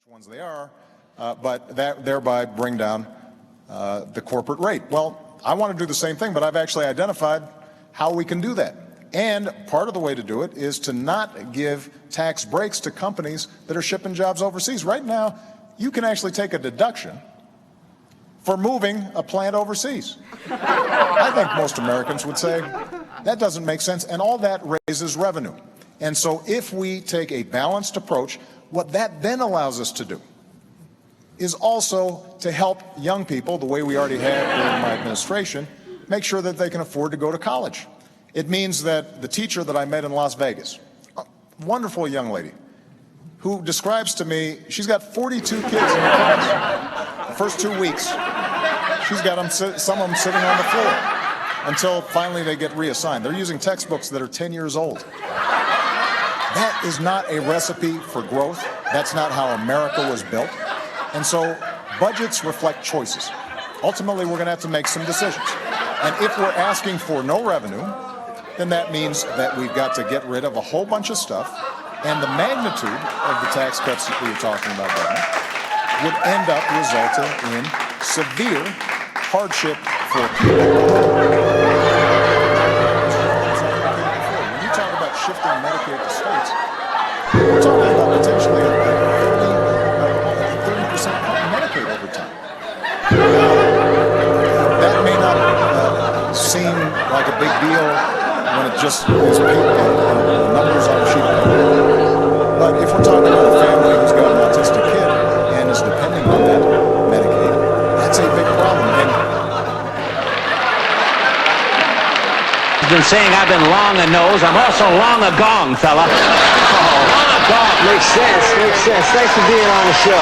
ones they are, but that thereby bring down the corporate rate. Well, I want to do the same thing, but I've actually identified how we can do that. And part of the way to do it is to not give tax breaks to companies that are shipping jobs overseas. Right now, you can actually take a deduction for moving a plant overseas. I think most Americans would say that doesn't make sense, and all that raises revenue. And so if we take a balanced approach, what that then allows us to do is also to help young people, the way we already have during my administration, make sure that they can afford to go to college. It means that the teacher that I met in Las Vegas, a wonderful young lady, who describes to me, she's got 42 kids in her class. The first 2 weeks, she's got them, some of them sitting on the floor until finally they get reassigned. They're using textbooks that are 10 years old. That is not a recipe for growth. That's not how America was built. And so budgets reflect choices. Ultimately, we're going to have to make some decisions. And if we're asking for no revenue, then that means that we've got to get rid of a whole bunch of stuff, and the magnitude of the tax cuts that we were talking about would end up resulting in severe hardship for people. When you talk about shifting Medicaid to states, we're talking about potentially a 30% cut in Medicaid over time. That may not seem like a big deal when it just is numbers on a sheet of paper. But if we're talking about a family who's got an autistic kid and is depending on that Medicaid, that's a big problem. And I've been saying I've been long a nose. I'm also long a gong, fella. Oh, long a gong. Makes sense. Thanks for being on the show.